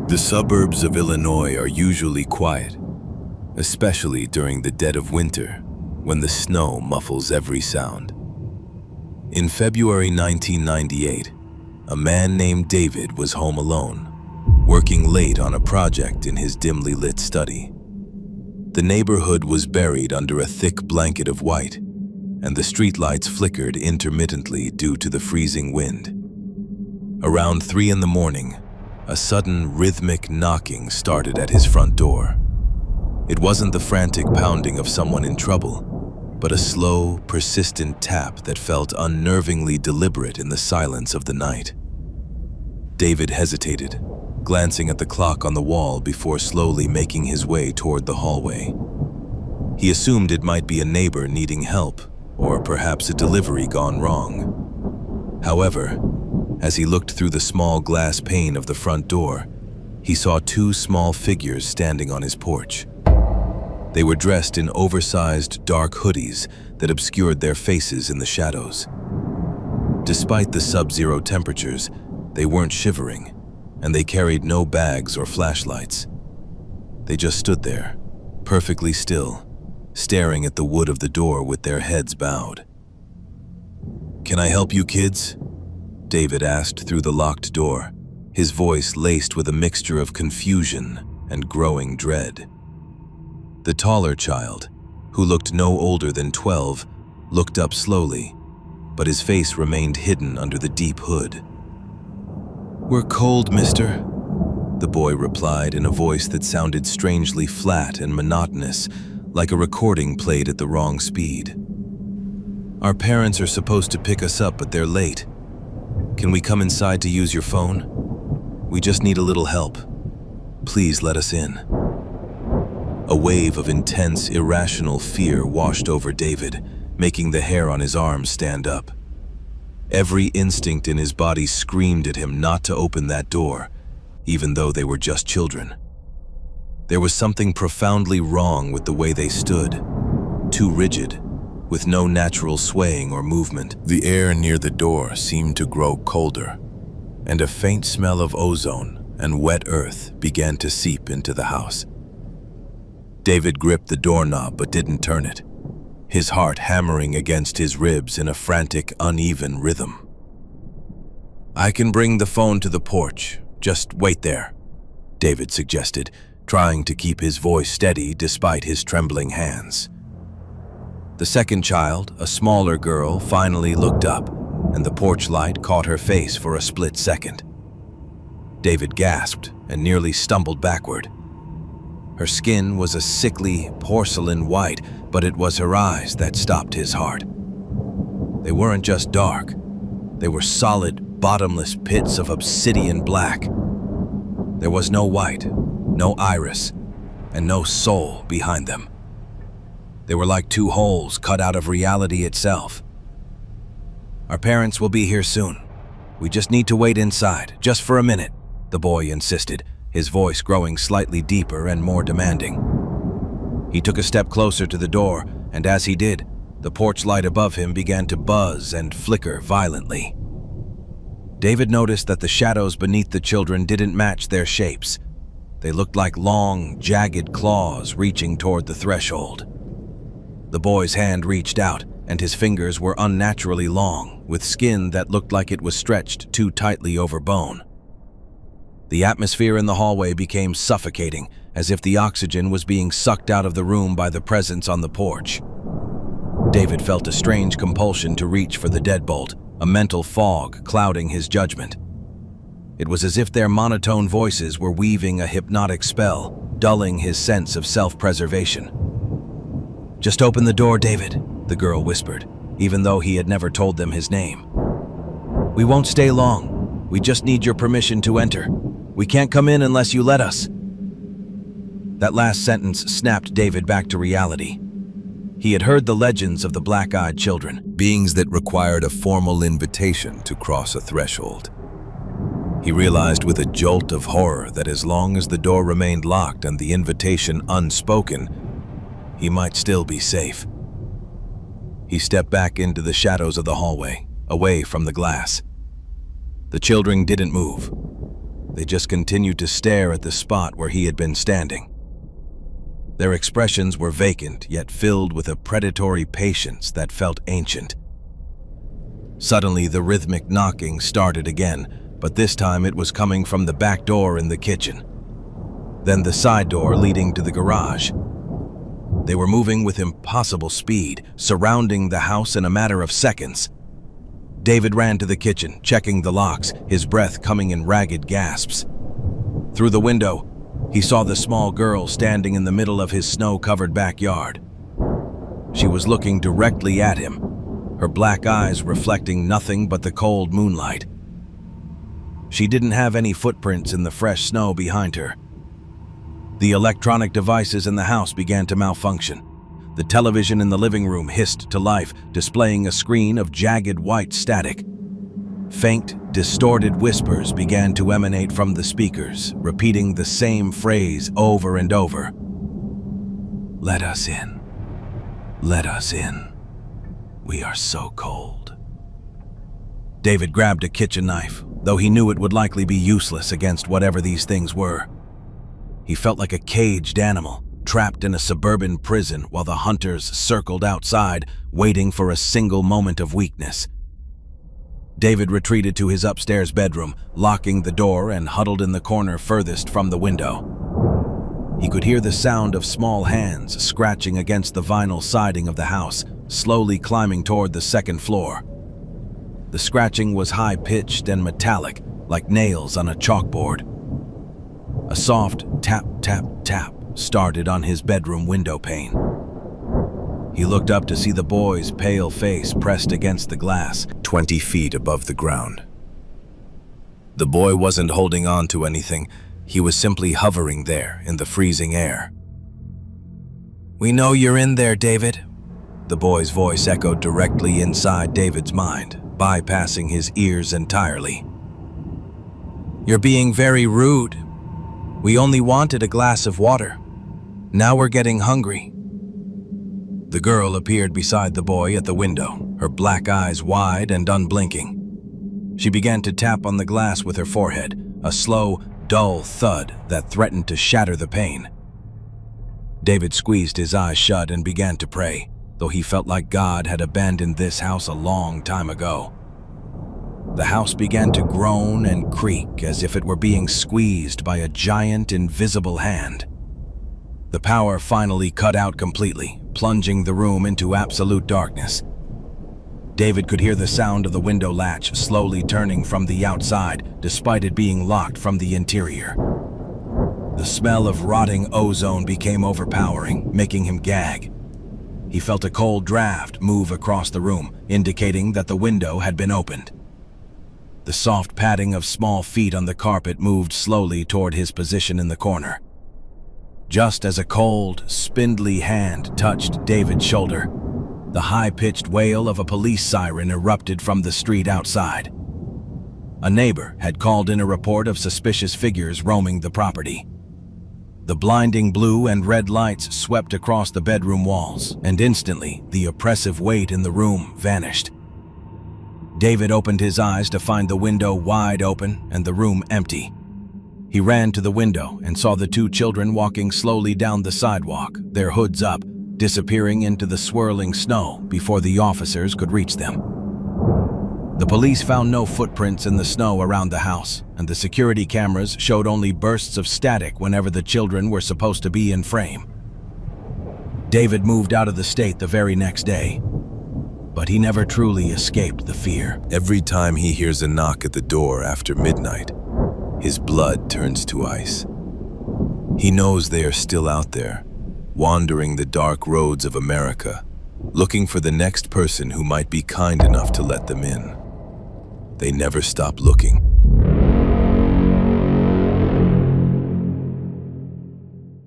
The suburbs of Illinois are usually quiet, especially during the dead of winter, when the snow muffles every sound. In February 1998, a man named David was home alone, working late on a project in his dimly lit study. The neighborhood was buried under a thick blanket of white, and the streetlights flickered intermittently due to the freezing wind. Around 3 in the morning, a sudden rhythmic knocking started at his front door. It wasn't the frantic pounding of someone in trouble, but a slow, persistent tap that felt unnervingly deliberate in the silence of the night. David hesitated, glancing at the clock on the wall before slowly making his way toward the hallway. He assumed it might be a neighbor needing help, or perhaps a delivery gone wrong. However, as he looked through the small glass pane of the front door, he saw 2 small figures standing on his porch. They were dressed in oversized, dark hoodies that obscured their faces in the shadows. Despite the sub-zero temperatures, they weren't shivering, and they carried no bags or flashlights. They just stood there, perfectly still, staring at the wood of the door with their heads bowed. "Can I help you, kids?" David asked through the locked door, his voice laced with a mixture of confusion and growing dread. The taller child, who looked no older than 12, looked up slowly, but his face remained hidden under the deep hood. "We're cold, mister," the boy replied in a voice that sounded strangely flat and monotonous, like a recording played at the wrong speed. "Our parents are supposed to pick us up, but they're late. Can we come inside to use your phone? We just need a little help. Please let us in." A wave of intense, irrational fear washed over David, making the hair on his arms stand up. Every instinct in his body screamed at him not to open that door, even though they were just children. There was something profoundly wrong with the way they stood, too rigid, with no natural swaying or movement. The air near the door seemed to grow colder, and a faint smell of ozone and wet earth began to seep into the house. David gripped the doorknob but didn't turn it, his heart hammering against his ribs in a frantic, uneven rhythm. "I can bring the phone to the porch. Just wait there," David suggested, trying to keep his voice steady despite his trembling hands. The second child, a smaller girl, finally looked up, and the porch light caught her face for a split second. David gasped and nearly stumbled backward. Her skin was a sickly porcelain white, but it was her eyes that stopped his heart. They weren't just dark. They were solid, bottomless pits of obsidian black. There was no white, no iris, and no soul behind them. They were like 2 holes cut out of reality itself. "Our parents will be here soon. We just need to wait inside, just for a minute," the boy insisted, his voice growing slightly deeper and more demanding. He took a step closer to the door, and as he did, the porch light above him began to buzz and flicker violently. David noticed that the shadows beneath the children didn't match their shapes. They looked like long, jagged claws reaching toward the threshold. The boy's hand reached out, and his fingers were unnaturally long, with skin that looked like it was stretched too tightly over bone. The atmosphere in the hallway became suffocating, as if the oxygen was being sucked out of the room by the presence on the porch. David felt a strange compulsion to reach for the deadbolt, a mental fog clouding his judgment. It was as if their monotone voices were weaving a hypnotic spell, dulling his sense of self-preservation. "Just open the door, David," the girl whispered, even though he had never told them his name. "We won't stay long. We just need your permission to enter. We can't come in unless you let us." That last sentence snapped David back to reality. He had heard the legends of the black-eyed children, beings that required a formal invitation to cross a threshold. He realized with a jolt of horror that as long as the door remained locked and the invitation unspoken, he might still be safe. He stepped back into the shadows of the hallway, away from the glass. The children didn't move. They just continued to stare at the spot where he had been standing. Their expressions were vacant, yet filled with a predatory patience that felt ancient. Suddenly, the rhythmic knocking started again, but this time it was coming from the back door in the kitchen. Then the side door leading to the garage. They were moving with impossible speed, surrounding the house in a matter of seconds. David ran to the kitchen, checking the locks, his breath coming in ragged gasps. Through the window, he saw the small girl standing in the middle of his snow-covered backyard. She was looking directly at him, her black eyes reflecting nothing but the cold moonlight. She didn't have any footprints in the fresh snow behind her. The electronic devices in the house began to malfunction. The television in the living room hissed to life, displaying a screen of jagged white static. Faint, distorted whispers began to emanate from the speakers, repeating the same phrase over and over. "Let us in. Let us in. We are so cold." David grabbed a kitchen knife, though he knew it would likely be useless against whatever these things were. He felt like a caged animal, trapped in a suburban prison while the hunters circled outside, waiting for a single moment of weakness. David retreated to his upstairs bedroom, locking the door and huddled in the corner furthest from the window. He could hear the sound of small hands scratching against the vinyl siding of the house, slowly climbing toward the second floor. The scratching was high-pitched and metallic, like nails on a chalkboard. A soft tap, tap, tap started on his bedroom window pane. He looked up to see the boy's pale face pressed against the glass, 20 feet above the ground. The boy wasn't holding on to anything. He was simply hovering there in the freezing air. "We know you're in there, David." The boy's voice echoed directly inside David's mind, bypassing his ears entirely. "You're being very rude. We only wanted a glass of water. Now we're getting hungry." The girl appeared beside the boy at the window, her black eyes wide and unblinking. She began to tap on the glass with her forehead, a slow, dull thud that threatened to shatter the pane. David squeezed his eyes shut and began to pray, though he felt like God had abandoned this house a long time ago. The house began to groan and creak as if it were being squeezed by a giant, invisible hand. The power finally cut out completely, plunging the room into absolute darkness. David could hear the sound of the window latch slowly turning from the outside, despite it being locked from the interior. The smell of rotting ozone became overpowering, making him gag. He felt a cold draft move across the room, indicating that the window had been opened. The soft padding of small feet on the carpet moved slowly toward his position in the corner. Just as a cold, spindly hand touched David's shoulder, the high-pitched wail of a police siren erupted from the street outside. A neighbor had called in a report of suspicious figures roaming the property. The blinding blue and red lights swept across the bedroom walls, and instantly the oppressive weight in the room vanished. David opened his eyes to find the window wide open and the room empty. He ran to the window and saw the two children walking slowly down the sidewalk, their hoods up, disappearing into the swirling snow before the officers could reach them. The police found no footprints in the snow around the house, and the security cameras showed only bursts of static whenever the children were supposed to be in frame. David moved out of the state the very next day, but he never truly escaped the fear. Every time he hears a knock at the door after midnight, his blood turns to ice. He knows they are still out there, wandering the dark roads of America, looking for the next person who might be kind enough to let them in. They never stop looking.